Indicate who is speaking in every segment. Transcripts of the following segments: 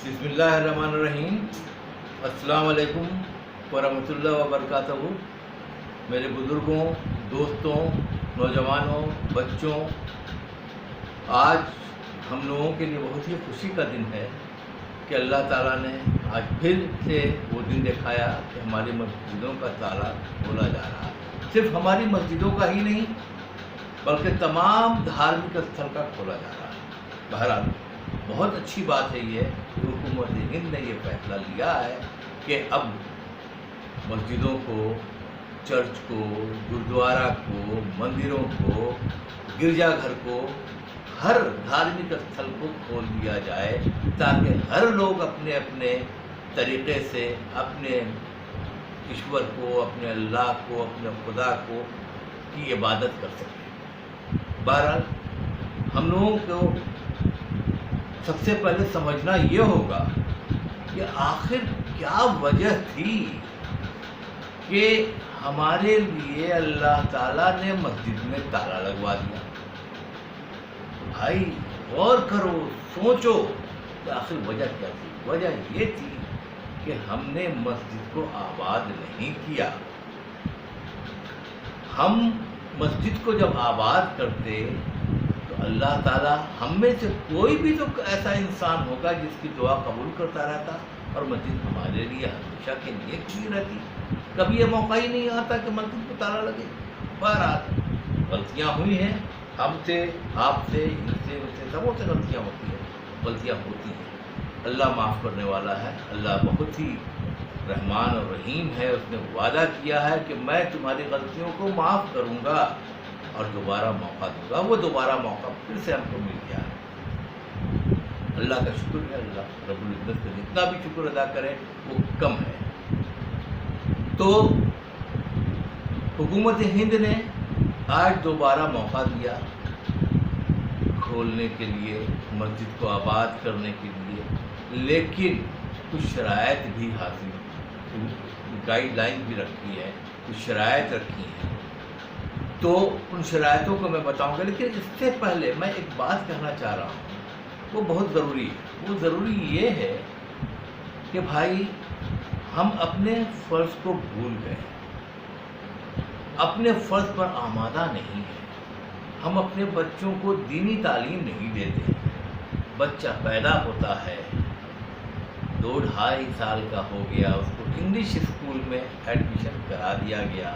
Speaker 1: بسم اللہ الرحمن الرحیم۔ السلام علیکم ورحمۃ اللہ وبرکاتہ۔ میرے بزرگوں، دوستوں، نوجوانوں، بچوں، آج ہم لوگوں کے لیے بہت ہی خوشی کا دن ہے کہ اللہ تعالیٰ نے آج پھر سے وہ دن دکھایا کہ ہماری مسجدوں کا تالا کھولا جا رہا ہے۔ صرف ہماری مسجدوں کا ہی نہیں بلکہ تمام دھارمک استھل کا کھولا جا رہا ہے۔ بہرحال بہت اچھی بات ہے یہ کہ حکومت ہند نے یہ فیصلہ لیا ہے کہ اب مسجدوں کو، چرچ کو، گردوارہ کو، مندروں کو، گرجا گھر کو، ہر دھارمک استھل کو کھول دیا جائے تاکہ ہر لوگ اپنے اپنے طریقے سے اپنے ایشور کو، اپنے اللہ کو، اپنے خدا کو کی عبادت کر سکیں۔ بہرحال ہم لوگوں کو سب سے پہلے سمجھنا یہ ہوگا کہ آخر کیا وجہ تھی کہ ہمارے لیے اللہ تعالیٰ نے مسجد میں تالا لگوا دیا۔ بھائی غور کرو، سوچو کہ آخر وجہ کیا تھی۔ وجہ یہ تھی کہ ہم نے مسجد کو آباد نہیں کیا۔ ہم مسجد کو جب آباد کرتے تو اللہ تعالیٰ ہم میں سے کوئی بھی تو ایسا انسان ہوگا جس کی دعا قبول کرتا رہتا اور مسجد ہمارے لیے ہمیشہ کے لیے کھلی رہتی۔ کبھی یہ موقع ہی نہیں آتا کہ مسجد کو تالا لگے۔ بہرحال غلطیاں ہوئی ہیں، ہم سے، آپ سے، ان سے، ان سے، سبوں سے غلطیاں ہوتی ہیں، غلطیاں ہوتی ہیں۔ اللہ معاف کرنے والا ہے، اللہ بہت ہی رحمان اور رحیم ہے۔ اس نے وعدہ کیا ہے کہ میں تمہاری غلطیوں کو معاف کروں گا اور دوبارہ موقع دوں گا۔ وہ دوبارہ موقع پھر سے ہم کو مل گیا ہے۔ اللہ کا شکر ہے، اللہ رب العزت کا جتنا بھی شکر ادا کریں وہ کم ہے۔ تو حکومت ہند نے آج دوبارہ موقع دیا کھولنے کے لیے، مسجد کو آباد کرنے کے لیے، لیکن کچھ شرائط بھی حاصل، گائیڈ لائن بھی رکھی ہے، کچھ شرائط رکھی ہیں۔ تو ان شرائطوں کو میں بتاؤں گا، لیکن اس سے پہلے میں ایک بات کہنا چاہ رہا ہوں، وہ بہت ضروری ہے۔ وہ ضروری یہ ہے کہ بھائی ہم اپنے فرض کو بھول گئے، اپنے فرض پر آمادہ نہیں ہیں۔ ہم اپنے بچوں کو دینی تعلیم نہیں دیتے۔ بچہ پیدا ہوتا ہے، 2-2.5 سال کا ہو گیا، اس کو انگلش اسکول میں ایڈمیشن کرا دیا گیا،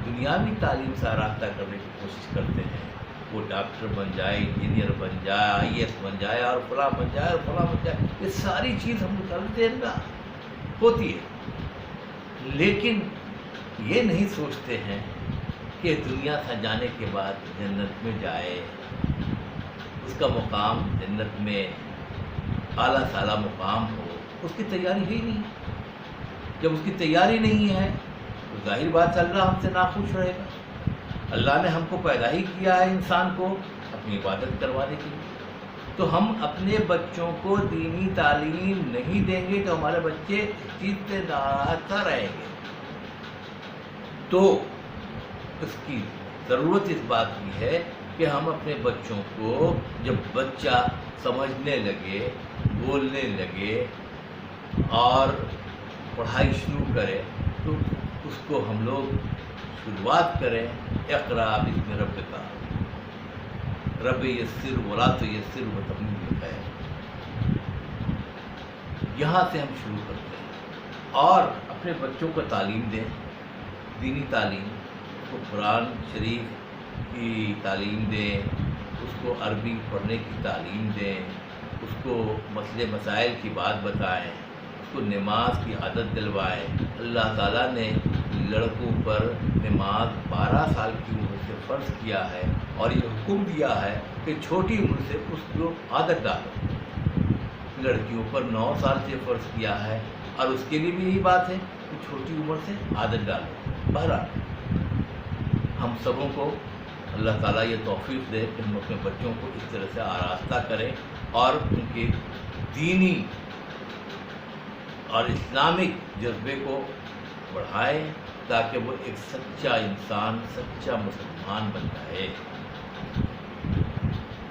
Speaker 1: دنیاوی تعلیم سے آراستہ کرنے کی کوشش کرتے ہیں۔ وہ ڈاکٹر بن جائے، انجینئر بن جائے، IAS بن جائے، اور فلاں بن جائے، اور فلاں بن جائے۔ یہ ساری چیز ہم کرتے ہیں نا، ہوتی ہے، لیکن یہ نہیں سوچتے ہیں کہ دنیا سے جانے کے بعد جنت میں جائے، اس کا مقام جنت میں اعلیٰ سالا مقام ہو، اس کی تیاری ہی نہیں۔ جب اس کی تیاری نہیں ہے تو ظاہر بات ہے اللہ ہم سے ناخوش رہے گا۔ اللہ نے ہم کو پیدا ہی کیا ہے انسان کو اپنی عبادت کروانے کے لیے۔ تو ہم اپنے بچوں کو دینی تعلیم نہیں دیں گے تو ہمارے بچے اس چیز سے ناراض رہیں گے۔ تو اس کی ضرورت اس بات کی ہے کہ ہم اپنے بچوں کو، جب بچہ سمجھنے لگے، بولنے لگے اور پڑھائی شروع کرے تو اس کو ہم لوگ شروعات کریں، اقرا بسم ربک، رب یسر ولا تیسر وتمم ہے۔ یہاں سے ہم شروع کرتے ہیں اور اپنے بچوں کو تعلیم دیں، دینی تعلیم، اس کو قرآن شریف کی تعلیم دیں، اس کو عربی پڑھنے کی تعلیم دیں، اس کو مسئلے مسائل کی بات بتائیں، اس کو نماز کی عادت دلوائیں۔ اللہ تعالیٰ نے لڑکوں پر نماز 12 سال کی عمر سے فرض کیا ہے اور یہ حکم دیا ہے کہ چھوٹی عمر سے اس کو عادت ڈالو۔ لڑکیوں پر 9 سال سے فرض کیا ہے اور اس کے لیے بھی یہی بات ہے کہ چھوٹی عمر سے عادت ڈالو۔ بہرحال ہم سبوں کو اللہ تعالیٰ یہ توفیق دے کہ ہم اپنے بچوں کو اس طرح سے آراستہ کریں اور ان کے دینی اور اسلامک جذبے کو بڑھائیں تاکہ وہ ایک سچا انسان، سچا مسلمان بن جائے۔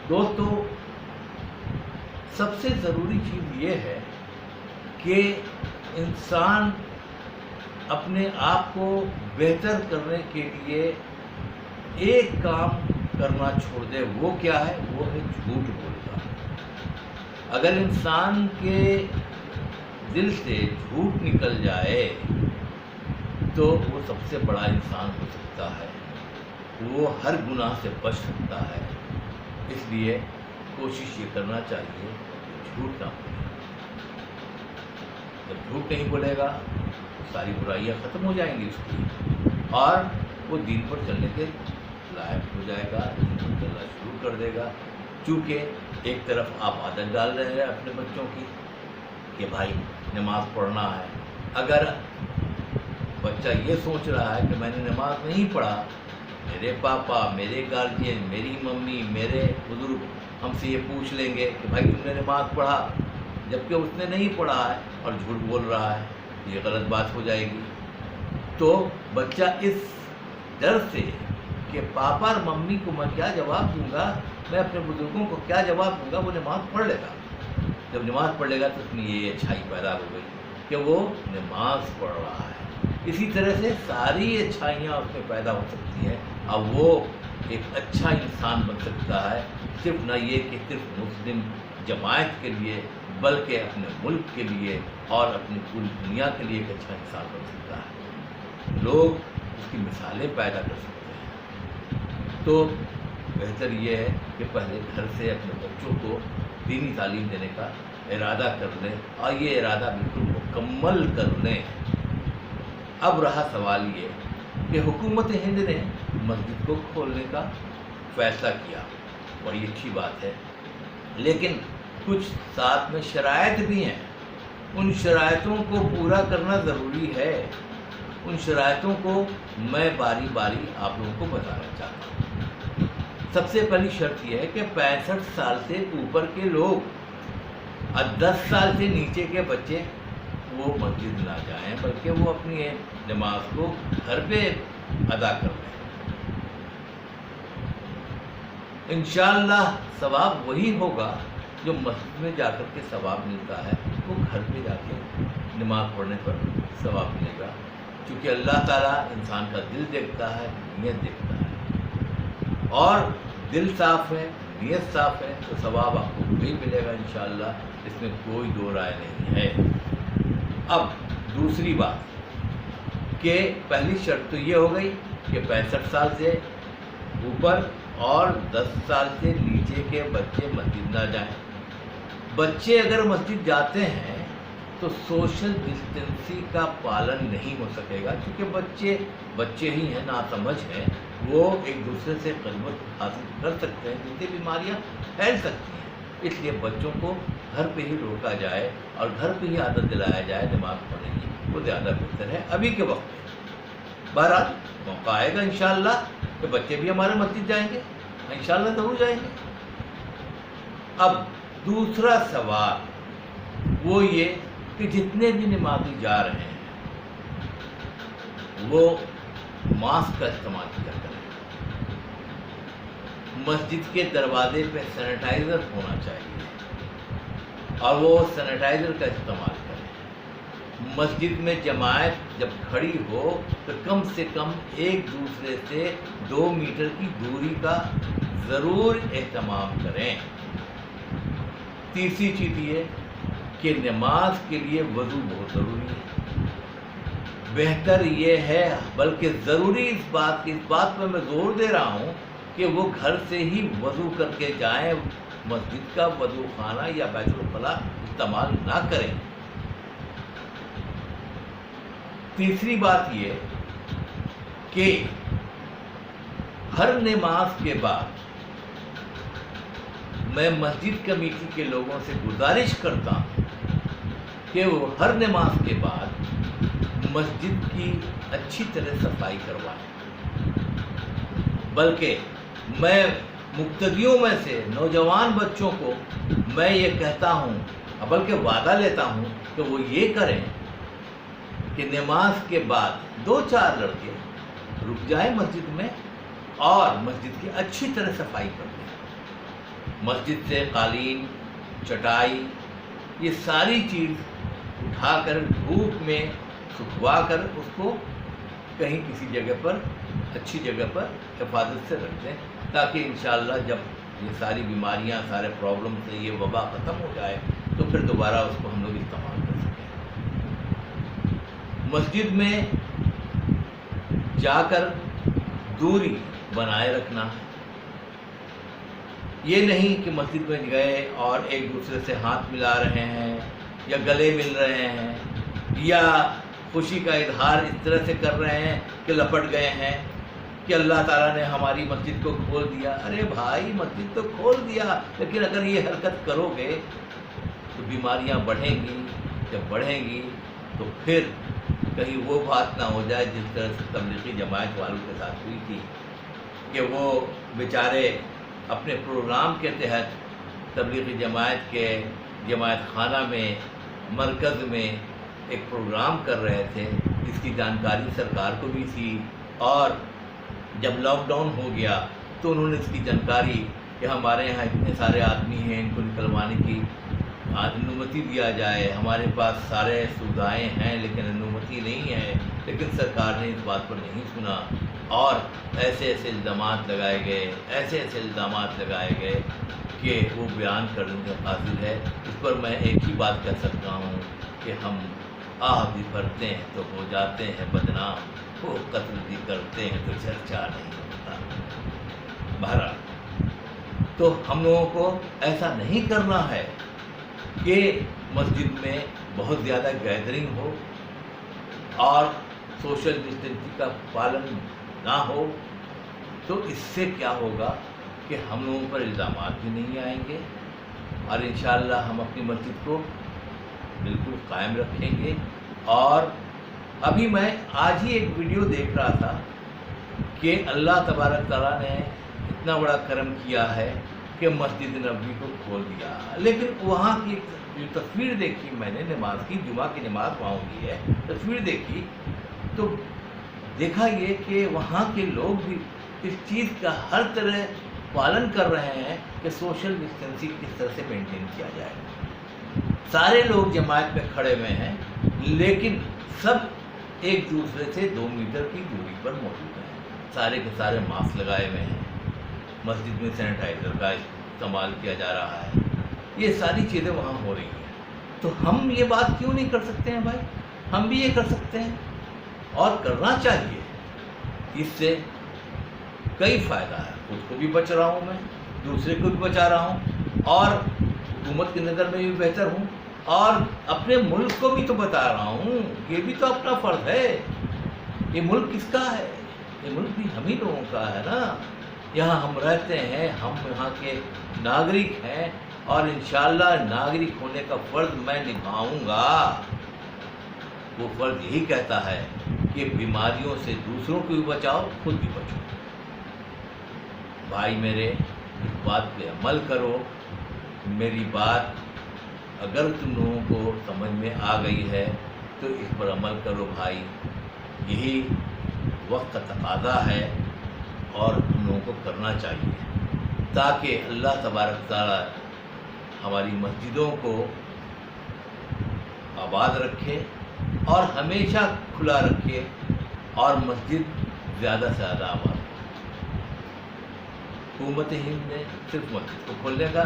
Speaker 1: دوستو، سب سے ضروری چیز یہ ہے کہ انسان اپنے آپ کو بہتر کرنے کے لیے ایک کام کرنا چھوڑ دے. وہ کیا ہے؟ وہ ہے جھوٹ بولنا. اگر انسان کے دل سے جھوٹ نکل جائے تو وہ سب سے بڑا انسان ہو سکتا ہے. وہ ہر گناہ سے بچ سکتا ہے. اس لیے کوشش یہ کرنا چاہیے کہ جھوٹ نہ بولے. جب جھوٹ نہیں بولے گا ساری برائیاں ختم ہو جائیں گی اس کی، اور وہ دین پر چلنے کے لائق ہو جائے گا، دین پر چلنا شروع کر دے گا. چونکہ ایک طرف آپ عادت ڈال رہے ہیں اپنے بچوں کی کہ بھائی نماز پڑھنا ہے. اگر بچہ یہ سوچ رہا ہے کہ میں نے نماز نہیں پڑھا، میرے پاپا، میرے گارجین، میری ممی، میرے بزرگ ہم سے یہ پوچھ لیں گے کہ بھائی تم نے نماز پڑھا، جبکہ اس نے نہیں پڑھا ہے اور جھوٹ بول رہا ہے، یہ غلط بات ہو جائے گی. تو بچہ اس ڈر سے کہ پاپا اور ممی کو میں کیا جواب دوں گا، میں اپنے بزرگوں کو کیا جواب دوں گا، وہ نماز پڑھ لے گا. جب نماز پڑھ لے گا تو اس میں یہ اچھائی پیدا ہو گئی کہ وہ نماز پڑھ رہا ہے. اسی طرح سے ساری اچھائیاں اس میں پیدا ہو سکتی ہیں. اب وہ ایک اچھا انسان بن سکتا ہے. صرف نہ یہ کہ صرف مسلم جماعت کے لیے، بلکہ اپنے ملک کے لیے اور اپنی پوری دنیا کے لیے ایک اچھا انسان بن سکتا ہے. لوگ اس کی مثالیں پیدا کر سکتے ہیں. تو بہتر یہ ہے کہ پہلے گھر سے اپنے بچوں کو دینی تعلیم دینے کا ارادہ کر لیں، اور یہ ارادہ بالکل مکمل کر لیں. اب رہا سوال یہ کہ حکومت ہند نے مسجد کو کھولنے کا فیصلہ کیا، بڑی اچھی بات ہے، لیکن کچھ ساتھ میں شرائط بھی ہیں. ان شرائطوں کو پورا کرنا ضروری ہے. ان شرائطوں کو میں باری باری آپ لوگوں کو بتانا چاہتا ہوں. سب سے پہلی شرط یہ ہے کہ 65 سال سے اوپر کے لوگ اور 10 سال سے نیچے کے بچے وہ مسجد نہ جائیں، بلکہ وہ اپنی نماز کو گھر پہ ادا کر لیں. انشاءاللہ ثواب وہی ہوگا جو مسجد میں جا کر کے ثواب ملتا ہے، وہ گھر پہ جا کے نماز پڑھنے پر ثواب ملے گا. کیونکہ اللہ تعالیٰ انسان کا دل دیکھتا ہے، نیت دیکھتا ہے، اور دل صاف ہے، نیت صاف ہے تو ثواب آپ کو وہی ملے گا انشاءاللہ. اس میں کوئی دو رائے نہیں ہے. اب دوسری بات کہ پہلی شرط تو یہ ہو گئی کہ 65 سال سے اوپر اور 10 سال سے نیچے کے بچے مسجد نہ جائیں. بچے اگر مسجد جاتے ہیں تو سوشل ڈسٹینسی کا پالن نہیں ہو سکے گا، کیونکہ بچے ہی ہیں، ناسمجھ ہیں، وہ ایک دوسرے سے قربت حاصل کر سکتے ہیں، جن سے بیماریاں پھیل سکتی ہیں. اس لیے بچوں کو گھر پہ ہی روکا جائے اور گھر پہ ہی عادت دلایا جائے نماز پڑھنے کی، وہ زیادہ بہتر ہے ابھی کے وقت میں. بہرحال موقع آئے گا انشاءاللہ کہ بچے بھی ہمارے مسجد جائیں گے، انشاءاللہ ضرور جائیں گے. اب دوسرا سوال وہ یہ کہ جتنے بھی نمازی جا رہے ہیں وہ ماسک کا استعمال کیا کریں. مسجد کے دروازے پہ سینیٹائزر ہونا چاہیے اور وہ سینیٹائزر کا استعمال کریں. مسجد میں جماعت جب کھڑی ہو تو کم سے کم ایک دوسرے سے 2 میٹر کی دوری کا ضرور اہتمام کریں. تیسری چیز یہ کہ نماز کے لیے وضو بہت ضروری ہے. بہتر یہ ہے، بلکہ ضروری اس بات پر میں زور دے رہا ہوں کہ وہ گھر سے ہی وضو کر کے جائیں، مسجد کا وضو خانہ یا بیت الخلاء استعمال نہ کریں. تیسری بات یہ کہ ہر نماز کے بعد میں مسجد کمیٹی کے لوگوں سے گزارش کرتا ہوں کہ وہ ہر نماز کے بعد مسجد کی اچھی طرح صفائی کروائیں. بلکہ میں مقتدیوں میں سے نوجوان بچوں کو میں یہ کہتا ہوں، بلکہ وعدہ لیتا ہوں کہ وہ یہ کریں کہ نماز کے بعد 2-4 لڑکے رک جائیں مسجد میں اور مسجد کی اچھی طرح صفائی کر دیں. مسجد سے قالین چٹائی، یہ ساری چیز اٹھا کر دھوپ میں سکھوا کر اس کو کہیں کسی جگہ پر، اچھی جگہ پر حفاظت سے رکھ دیں، تاکہ انشاءاللہ جب یہ ساری بیماریاں، سارے پرابلم سے یہ وبا ختم ہو جائے تو پھر دوبارہ اس کو ہم لوگ استعمال کر سکیں۔ مسجد میں جا کر دوری بنائے رکھنا ہے، یہ نہیں کہ مسجد میں گئے اور ایک دوسرے سے ہاتھ ملا رہے ہیں یا گلے مل رہے ہیں یا خوشی کا اظہار اس طرح سے کر رہے ہیں کہ لپٹ گئے ہیں کہ اللہ تعالیٰ نے ہماری مسجد کو کھول دیا۔ ارے بھائی، مسجد تو کھول دیا، لیکن اگر یہ حرکت کرو گے تو بیماریاں بڑھیں گی، جب بڑھیں گی تو پھر کہیں وہ بات نہ ہو جائے جس طرح سے تبلیغی جماعت والوں کے ساتھ ہوئی تھی کہ وہ بیچارے اپنے پروگرام کے تحت تبلیغی جماعت کے جماعت خانہ میں، مرکز میں ایک پروگرام کر رہے تھے، اس کی جانکاری سرکار کو بھی تھی، اور جب لاک ڈاؤن ہو گیا تو انہوں نے اس کی جانکاری کہ ہمارے یہاں اتنے سارے آدمی ہیں، ان کو نکلوانے کی انومتی دیا جائے، ہمارے پاس سارے سویدھائیں ہیں لیکن انومتی نہیں ہے، لیکن سرکار نے اس بات پر نہیں سنا، اور ایسے ایسے الزامات لگائے گئے کہ وہ بیان کرنے کا قابل ہے۔ اس پر میں ایک ہی بات کہہ سکتا ہوں کہ ہم بھی بھرتے ہیں تو ہو جاتے ہیں بدنام، وہ قتل بھی کرتے ہیں تو چرچا نہیں ہوتا۔ بہرحال تو ہم لوگوں کو ایسا نہیں کرنا ہے کہ مسجد میں بہت زیادہ گیدرنگ ہو اور سوشل ڈسٹینسنگ کا پالن نہ ہو، تو اس سے کیا ہوگا کہ ہم لوگوں پر الزامات بھی نہیں آئیں گے، اور انشاءاللہ ہم اپنی مسجد کو بالکل قائم رکھیں گے۔ اور ابھی میں آج ہی ایک ویڈیو دیکھ رہا تھا کہ اللہ تبارک تعالیٰ نے اتنا بڑا کرم کیا ہے کہ مسجد نبوی کو کھول دیا، لیکن وہاں کی جو تصویر دیکھی میں نے، نماز کی، جمعہ کی نماز وہاں ہوئی ہے، تصویر دیکھی تو دیکھا یہ کہ وہاں کے لوگ بھی اس چیز کا ہر طرح پالن کر رہے ہیں کہ سوشل ڈسٹینسنگ کس طرح سے مینٹین کیا جائے۔ سارے لوگ جماعت میں کھڑے ہوئے ہیں، لیکن سب ایک دوسرے سے 2 میٹر کی دوری پر موجود ہیں، سارے کے سارے ماسک لگائے ہوئے ہیں، مسجد میں سینیٹائزر کا استعمال کیا جا رہا ہے، یہ ساری چیزیں وہاں ہو رہی ہیں۔ تو ہم یہ بات کیوں نہیں کر سکتے ہیں بھائی؟ ہم بھی یہ کر سکتے ہیں اور کرنا چاہیے۔ اس سے کئی فائدہ ہے، خود کو بھی بچ رہا ہوں میں، دوسرے کو بھی بچا رہا ہوں، اور حکومت کی نظر میں بھی بہتر ہوں، اور اپنے ملک کو بھی تو بتا رہا ہوں، یہ بھی تو اپنا فرض ہے۔ یہ ملک کس کا ہے؟ یہ ملک بھی ہم ہی لوگوں کا ہے نا، یہاں ہم رہتے ہیں، ہم یہاں کے ناگرک ہیں، اور انشاءاللہ ناگرک ہونے کا فرض میں نبھاؤں گا۔ وہ فرض یہی کہتا ہے کہ بیماریوں سے دوسروں کو بھی بچاؤ، خود بھی بچو۔ بھائی میرے، اس بات پہ عمل کرو۔ میری بات اگر تم لوگوں کو سمجھ میں آ گئی ہے تو اس پر عمل کرو بھائی، یہی وقت کا تقاضا ہے اور ہم لوگوں کو کرنا چاہیے، تاکہ اللہ تبارک تعالیٰ ہماری مسجدوں کو آباد رکھے اور ہمیشہ کھلا رکھے، اور مسجد زیادہ سے زیادہ آباد رکھے۔ حکومت ہند نے صرف مسجد کو کھولنے کا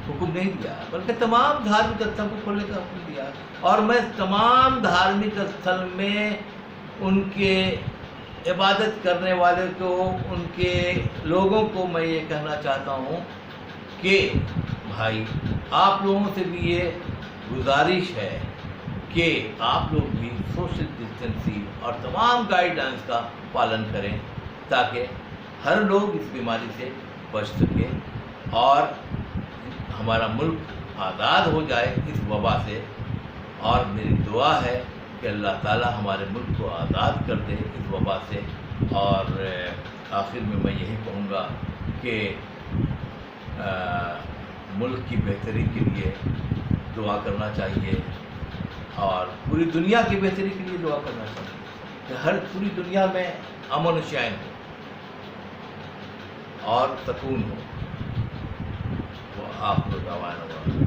Speaker 1: حکم نہیں دیا، بلکہ تمام دھارمک استھل کو کھولنے کا حکم دیا، اور میں تمام دھارمک استھل میں ان کے عبادت کرنے والے کو، ان کے لوگوں کو میں یہ کہنا چاہتا ہوں کہ بھائی، آپ لوگوں سے بھی یہ گزارش ہے کہ آپ لوگ بھی سوشل ڈسٹینسنگ اور تمام گائیڈ لائنس کا پالن کریں، تاکہ ہر لوگ اس بیماری سے بچ سکے اور ہمارا ملک آزاد ہو جائے اس وبا سے۔ اور میری دعا ہے کہ اللہ تعالیٰ ہمارے ملک کو آزاد کر دے اس وبا سے۔ اور آخر میں یہی کہوں گا کہ ملک کی بہتری کے لیے دعا کرنا چاہیے، اور پوری دنیا کی بہتری کے لیے دعا کرنا چاہیے کہ پوری دنیا میں امن و چین ہو اور سکون ہو۔ وہ آپ کو دعوان ہوگا۔